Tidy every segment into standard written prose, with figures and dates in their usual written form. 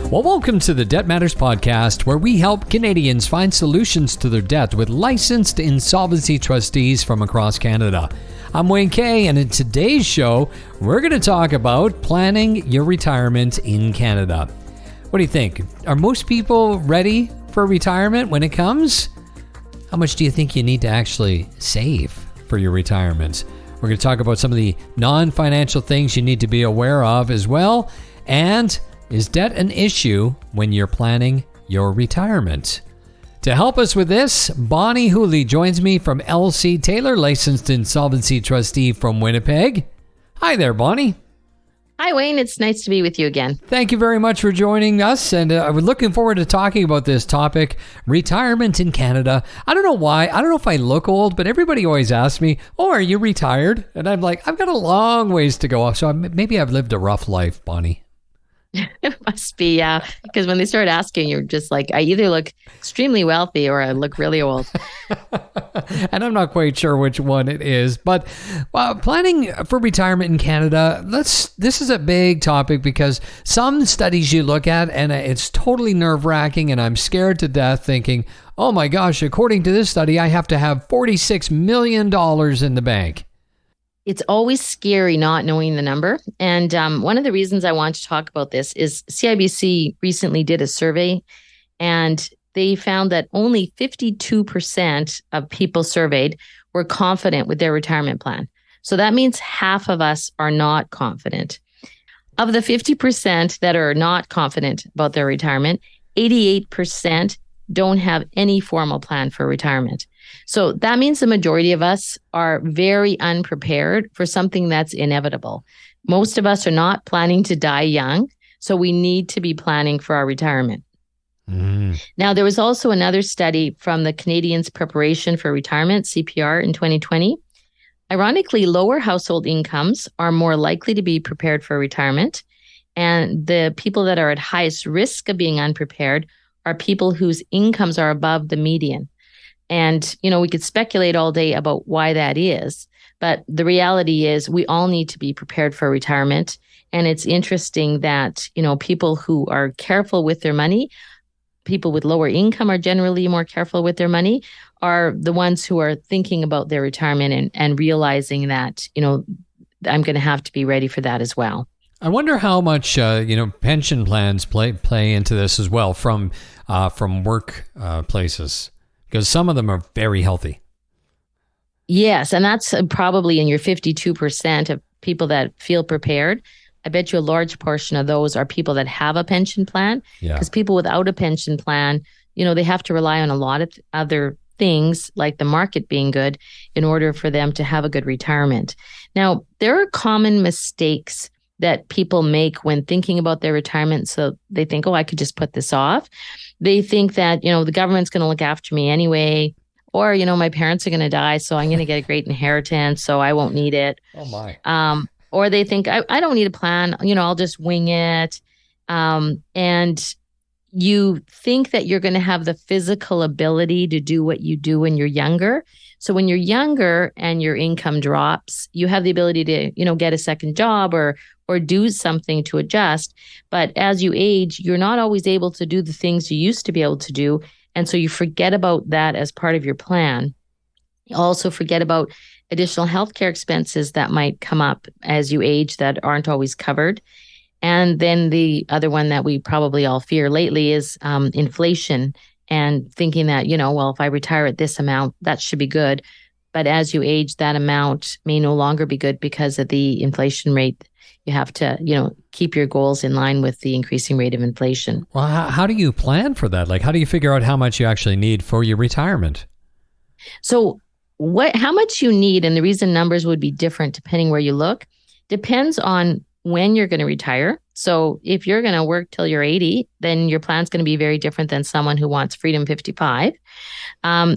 Well, welcome to the Debt Matters podcast, where we help Canadians find solutions to their debt with licensed insolvency trustees from across Canada. I'm Wayne Kay, and in today's show, we're going to talk about planning your retirement in Canada. What do you think? Are most people ready for retirement when it comes? How much do you think you need to actually save for your retirement? We're going to talk about some of the non-financial things you need to be aware of as well. And is debt an issue when you're planning your retirement? To help us with this, Bonnie Hooley joins me from LC Taylor, licensed insolvency trustee from Winnipeg. Hi there, Bonnie. Hi, Wayne. It's nice to be with you again. Thank you very much for joining us. And we're looking forward to talking about this topic, retirement in Canada. I don't know why. I don't know if I look old, but everybody always asks me, oh, are you retired? And I'm like, I've got a long ways to go. So maybe I've lived a rough life, Bonnie. It must be, yeah. Because when they start asking, you're just like, I either look extremely wealthy or I look really old. And I'm not quite sure which one it is. But planning for retirement in Canada, this is a big topic because some studies you look at and it's totally nerve-wracking, and I'm scared to death thinking, oh my gosh, according to this study, I have to have $46 million in the bank. It's always scary not knowing the number. And one of the reasons I want to talk about this is CIBC recently did a survey, and they found that only 52% of people surveyed were confident with their retirement plan. So that means half of us are not confident. Of the 50% that are not confident about their retirement, 88% don't have any formal plan for retirement. So that means the majority of us are very unprepared for something that's inevitable. Most of us are not planning to die young, so we need to be planning for our retirement. Now, there was also another study from the Canadians Preparation for Retirement, CPR, in 2020. Ironically, lower household incomes are more likely to be prepared for retirement, and the people that are at highest risk of being unprepared are people whose incomes are above the median. And, we could speculate all day about why that is, but the reality is we all need to be prepared for retirement. And it's interesting that, people who are careful with their money, people with lower income are generally more careful with their money, are the ones who are thinking about their retirement and realizing that, I'm going to have to be ready for that as well. I wonder how much, pension plans play into this as well from work places. Because some of them are very healthy. Yes, and that's probably in your 52% of people that feel prepared. I bet you a large portion of those are people that have a pension plan. Because people without a pension plan, they have to rely on a lot of other things like the market being good in order for them to have a good retirement. Now, there are common mistakes that people make when thinking about their retirement. So they think, oh, I could just put this off. They think that, the government's going to look after me anyway, or, my parents are going to die, so I'm going to get a great inheritance, so I won't need it. Oh my. Or they think, I don't need a plan, I'll just wing it. And you think that you're going to have the physical ability to do what you do when you're younger. So when you're younger and your income drops, you have the ability to, get a second job or do something to adjust. But as you age, you're not always able to do the things you used to be able to do. And so you forget about that as part of your plan. You also forget about additional healthcare expenses that might come up as you age that aren't always covered. And then the other one that we probably all fear lately is inflation, and thinking that, if I retire at this amount, that should be good. But as you age, that amount may no longer be good because of the inflation rate. You have to, keep your goals in line with the increasing rate of inflation. Well, how do you plan for that? Like, how do you figure out how much you actually need for your retirement? So how much you need, and the reason numbers would be different depending where you look, depends on when you're going to retire. So if you're going to work till you're 80, then your plan's going to be very different than someone who wants Freedom 55.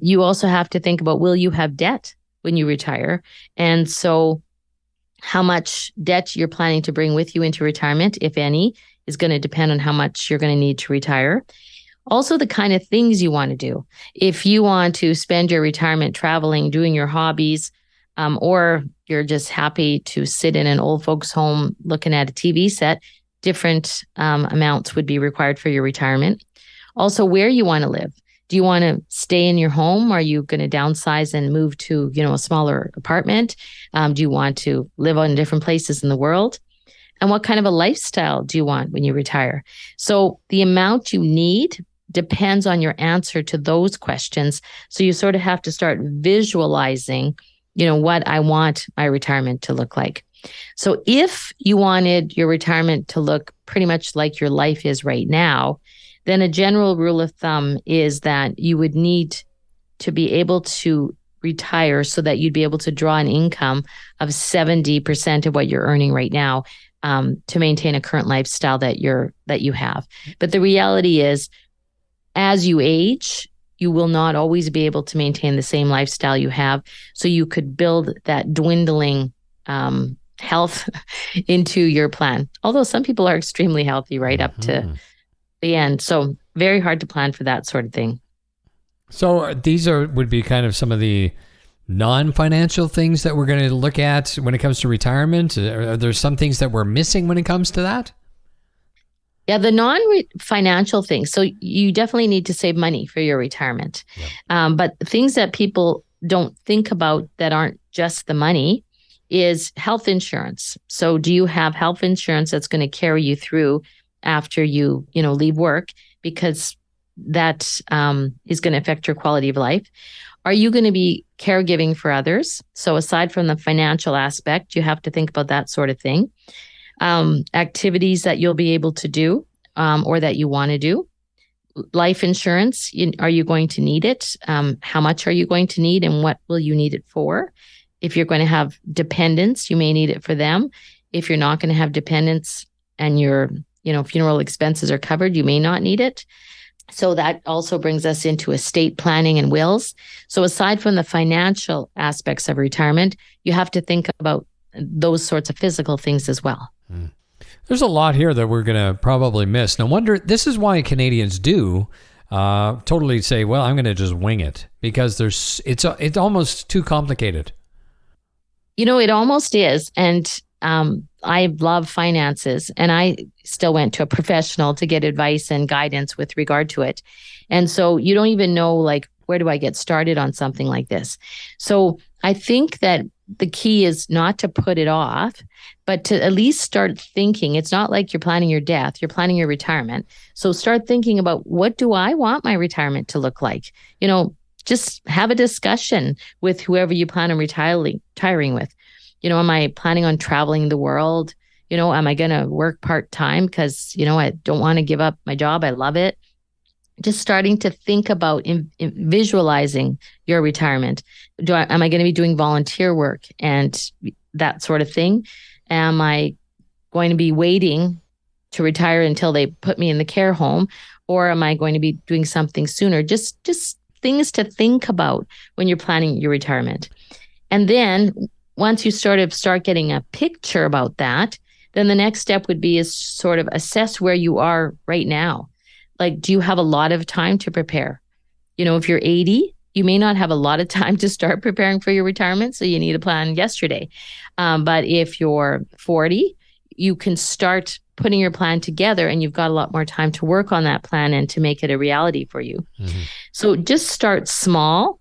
You also have to think about, will you have debt when you retire? And so how much debt you're planning to bring with you into retirement, if any, is going to depend on how much you're going to need to retire. Also, the kind of things you want to do. If you want to spend your retirement traveling, doing your hobbies, or you're just happy to sit in an old folks home looking at a TV set, different amounts would be required for your retirement. Also, where you want to live. Do you want to stay in your home? Are you going to downsize and move to, a smaller apartment? Do you want to live in different places in the world? And what kind of a lifestyle do you want when you retire? So the amount you need depends on your answer to those questions. So you sort of have to start visualizing, what I want my retirement to look like. So if you wanted your retirement to look pretty much like your life is right now, then a general rule of thumb is that you would need to be able to retire so that you'd be able to draw an income of 70% of what you're earning right now to maintain a current lifestyle that you have. But the reality is, as you age, you will not always be able to maintain the same lifestyle you have. So you could build that dwindling health into your plan. Although some people are extremely healthy right up to the end. So very hard to plan for that sort of thing. So these would be kind of some of the non-financial things that we're going to look at when it comes to retirement. Are there some things that we're missing when it comes to that? Yeah, the non-financial things. So you definitely need to save money for your retirement. Yep. But things that people don't think about that aren't just the money is health insurance. So do you have health insurance that's going to carry you through after you leave work? Because that is going to affect your quality of life. Are you going to be caregiving for others? So aside from the financial aspect, you have to think about that sort of thing. Activities that you'll be able to do or that you want to do. Life insurance, are you going to need it? How much are you going to need and what will you need it for? If you're going to have dependents, you may need it for them. If you're not going to have dependents and your funeral expenses are covered, you may not need it. So that also brings us into estate planning and wills. So aside from the financial aspects of retirement, you have to think about those sorts of physical things as well. There's a lot here that we're going to probably miss. No wonder this is why Canadians do totally say, well, I'm going to just wing it because it's almost too complicated. It almost is. And I love finances and I still went to a professional to get advice and guidance with regard to it. And so you don't even know, where do I get started on something like this? So I think that the key is not to put it off, but to at least start thinking. It's not like you're planning your death, you're planning your retirement. So start thinking about, what do I want my retirement to look like? Just have a discussion with whoever you plan on retiring with. Am I planning on traveling the world? Am I going to work part-time because, I don't want to give up my job. I love it. Just starting to think about visualizing your retirement. Am I going to be doing volunteer work and that sort of thing? Am I going to be waiting to retire until they put me in the care home? Or am I going to be doing something sooner? Just things to think about when you're planning your retirement. And then once you start getting a picture about that, then the next step would be is sort of assess where you are right now. Do you have a lot of time to prepare? If you're 80, you may not have a lot of time to start preparing for your retirement, so you need a plan yesterday. But if you're 40, you can start putting your plan together and you've got a lot more time to work on that plan and to make it a reality for you. Mm-hmm. So just start small,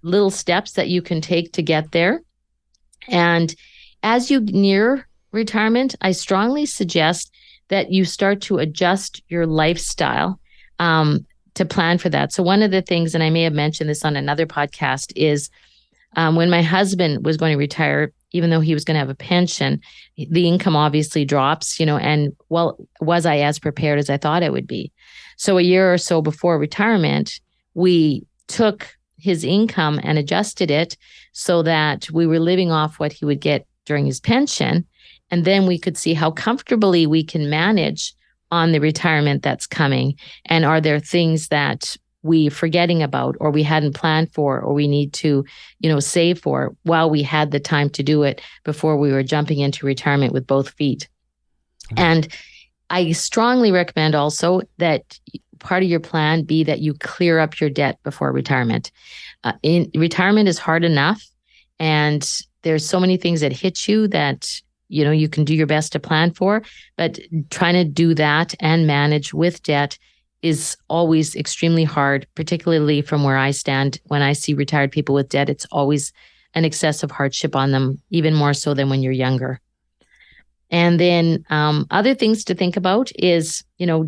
little steps that you can take to get there. And as you near retirement, I strongly suggest that you start to adjust your lifestyle to plan for that. So one of the things, and I may have mentioned this on another podcast, is when my husband was going to retire, even though he was going to have a pension, the income obviously drops, and was I as prepared as I thought I would be? So a year or so before retirement, we took his income and adjusted it so that we were living off what he would get during his pension. And then we could see how comfortably we can manage on the retirement that's coming. And are there things that we're forgetting about or we hadn't planned for or we need to, save for while we had the time to do it before we were jumping into retirement with both feet. Mm-hmm. And I strongly recommend also that part of your plan be that you clear up your debt before retirement. Retirement is hard enough and there's so many things that hit you that you can do your best to plan for, but trying to do that and manage with debt is always extremely hard, particularly from where I stand. When I see retired people with debt, it's always an excessive hardship on them, even more so than when you're younger. And then other things to think about is,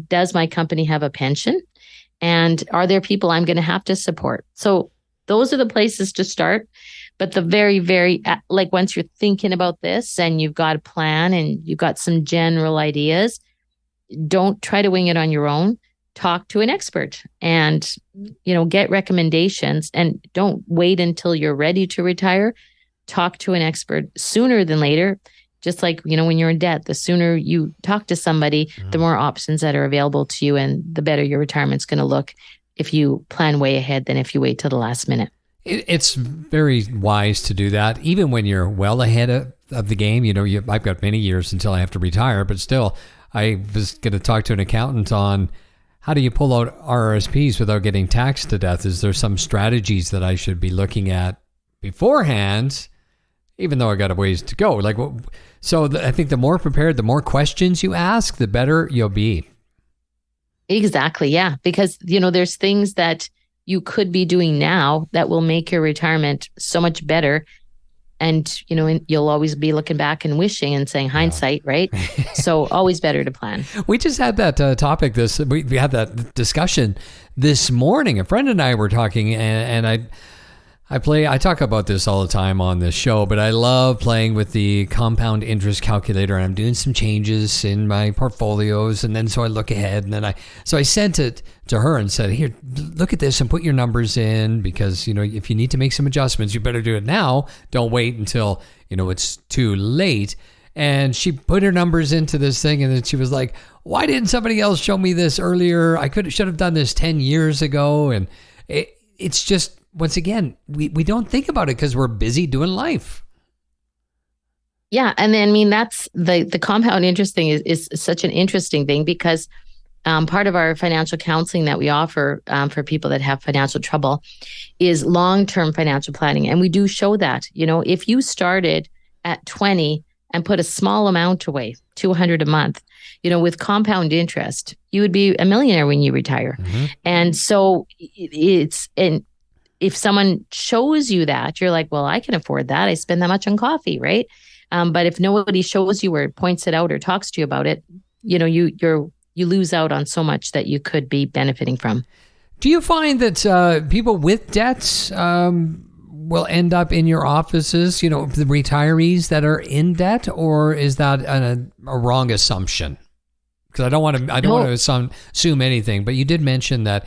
does my company have a pension? And are there people I'm going to have to support? So those are the places to start. But the very, very, like once you're thinking about this and you've got a plan and you've got some general ideas, don't try to wing it on your own. Talk to an expert and, get recommendations, and don't wait until you're ready to retire. Talk to an expert sooner than later. Just like, when you're in debt, the sooner you talk to somebody, the more options that are available to you, and the better your retirement's going to look if you plan way ahead than if you wait till the last minute. It's very wise to do that, even when you're well ahead of the game. I've got many years until I have to retire, but still, I was going to talk to an accountant on how do you pull out RRSPs without getting taxed to death? Is there some strategies that I should be looking at beforehand, even though I got a ways to go? I think the more prepared, the more questions you ask, the better you'll be. Exactly. Yeah. Because, there's things that you could be doing now that will make your retirement so much better. And, you'll always be looking back and wishing and saying hindsight, right? So always better to plan. We just had that topic. We had that discussion this morning. A friend and I were talking, and I talk about this all the time on this show, but I love playing with the compound interest calculator, and I'm doing some changes in my portfolios. And then so I look ahead, and then I sent it to her and said, here, look at this and put your numbers in, because, if you need to make some adjustments, you better do it now. Don't wait until, it's too late. And she put her numbers into this thing, and then she was like, why didn't somebody else show me this earlier? I should have done this 10 years ago. And it's just, once again, we don't think about it because we're busy doing life. Yeah. And then, that's the compound interest thing is such an interesting thing, because part of our financial counseling that we offer for people that have financial trouble is long-term financial planning. And we do show that, if you started at 20 and put a small amount away, $200 a month, with compound interest, you would be a millionaire when you retire. Mm-hmm. And so if someone shows you that, you're like, well, I can afford that. I spend that much on coffee, right? But if nobody shows you or points it out or talks to you about it, you lose out on so much that you could be benefiting from. Do you find that people with debts will end up in your offices, the retirees that are in debt, or is that a wrong assumption? Because I don't want to assume anything, but you did mention that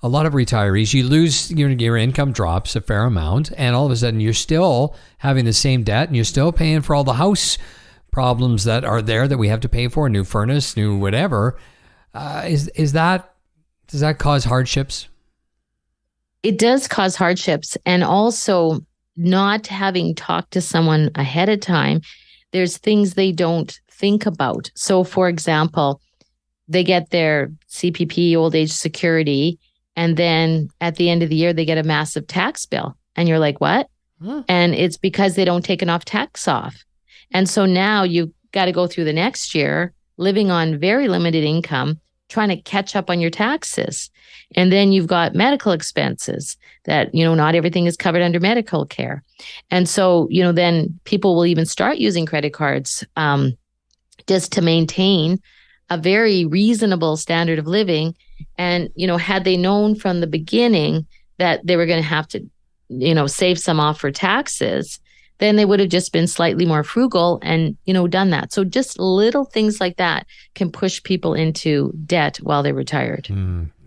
a lot of retirees, you lose, your income drops a fair amount, and all of a sudden you're still having the same debt, and you're still paying for all the house problems that are there that we have to pay for, new furnace, new whatever. Does that cause hardships? It does cause hardships, and also not having talked to someone ahead of time, there's things they don't think about. So, for example, they get their CPP, old age security, and then at the end of the year, they get a massive tax bill. And you're like, what? And it's because they don't take enough tax off. And so now you've got to go through the next year living on very limited income, trying to catch up on your taxes. And then you've got medical expenses that, not everything is covered under medical care. And so, then people will even start using credit cards just to maintain a very reasonable standard of living. And, had they known from the beginning that they were going to have to, save some off for taxes, then they would have just been slightly more frugal and, done that. So just little things like that can push people into debt while they're retired.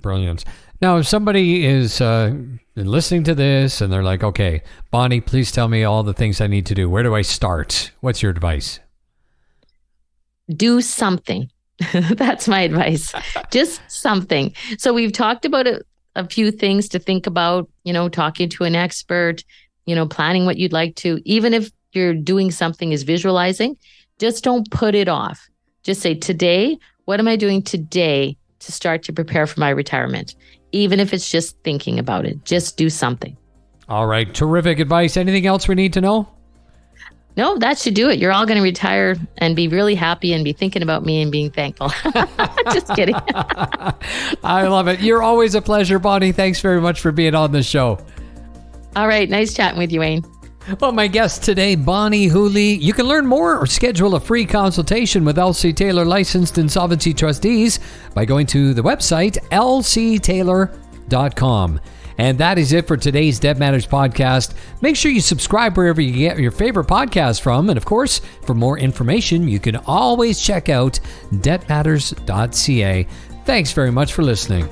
Brilliant. Now, if somebody is listening to this and they're like, okay, Bonnie, please tell me all the things I need to do. Where do I start? What's your advice? Do something. That's my advice. Just something. So we've talked about a few things to think about, talking to an expert, planning what you'd like to. Even if you're doing something is visualizing, just don't put it off. Just say, today, what am I doing today to start to prepare for my retirement? Even if it's just thinking about it, just do something. All right. Terrific advice. Anything else we need to know? No, that should do it. You're all going to retire and be really happy and be thinking about me and being thankful. Just kidding. I love it. You're always a pleasure, Bonnie. Thanks very much for being on the show. All right. Nice chatting with you, Wayne. Well, my guest today, Bonnie Hooley. You can learn more or schedule a free consultation with LC Taylor Licensed Insolvency Trustees by going to the website lctaylor.com. And that is it for today's Debt Matters podcast. Make sure you subscribe wherever you get your favorite podcast from. And of course, for more information, you can always check out debtmatters.ca. Thanks very much for listening.